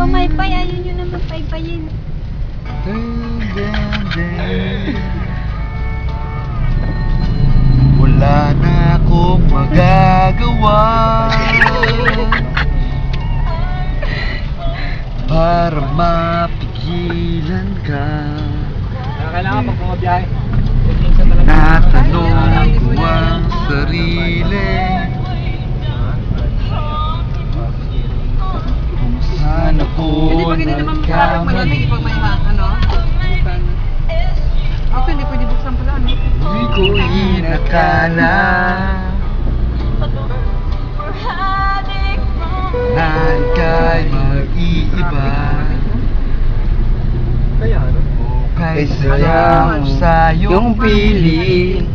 Pamaypay, ayaw nyo naman paypayin. Wala na akong magagawa para mapigilan ka. Kailangan pag bumabiyahe. Natanong ko ang sarili kung saan ako Hindi pag hindi naman parang malamig pag may ano? Buksan. Ito hindi pwede buksan pala, ano? Hindi ko inakala na ika'y mag-iiba Kaya ano? Kay sayang sa iyong piling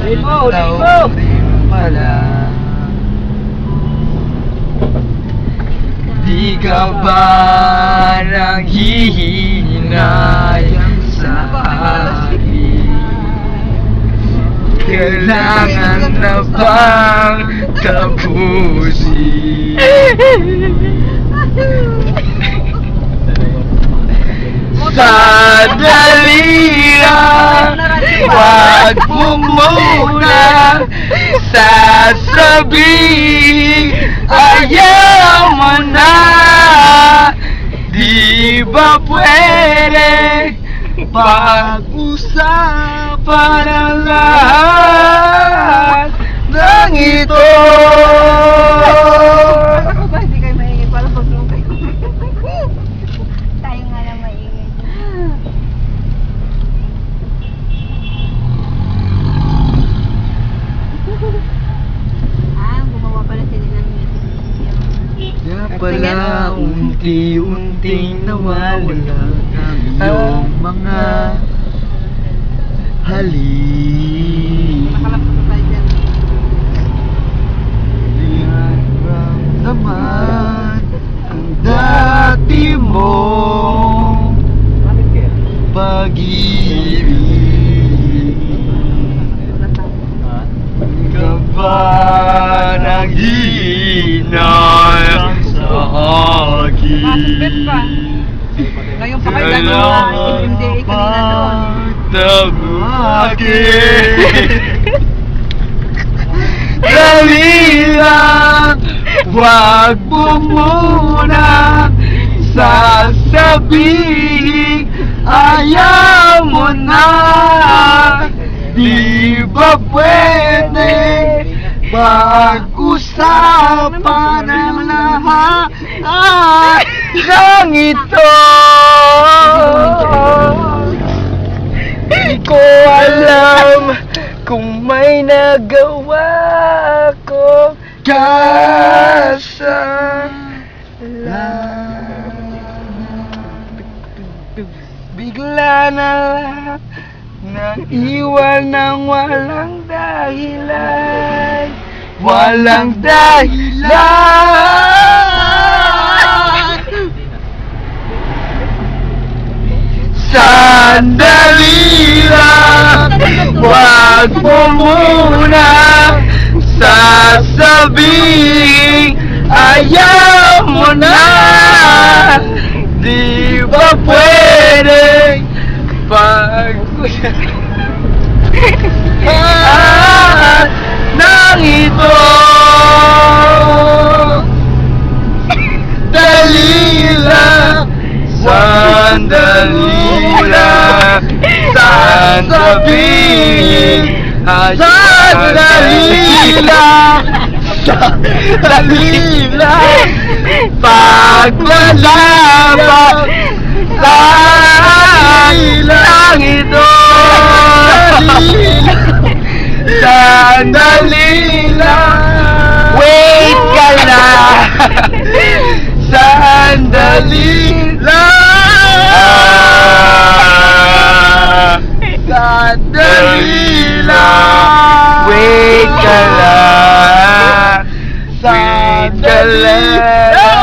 Limo! ikaw rin pala. Di ka ba nang hihinayang sa akin? Kailangan na bang tapusin? Sandali lang, wag mo muna sasabihin ayaw mo na. Di ba pwede pag-usapan ang lahat ng ito? Ako ba hindi kayo maingay? Parang pag-long kayo. Tayo nga lang maingay. Gumawa pala sila ng music. Kaya pala unti-unting nawawala ang iyong mga halik. Nakalapos na tayo dyan. Di naman ang dati mong Bakit kaya? pag-ibig. Di ka ba naghinay sa Masbet pa. akin? Ngayon pa kayo gano'n MMDA kanina doon. Dali lang, wag mo muna sasabihin ayaw mo na. Di ba pwede pag-usapan ang lahat ng ito? Di ko alam kung may nagawa ko bigla na lang naiwan ng walang dahilan. Walang dahilan. Sandali lang, wag mo muna sasabihin ayaw mo na. Di ba pwede pag-usapan ng ito? Dali lang, sandali lang, sasabihin sandali lang, sandali lang, paglalaban lang ito. Sandali lang, wait ka lang. Sandali lang, sandali lang, wait ka lang, sandali lang.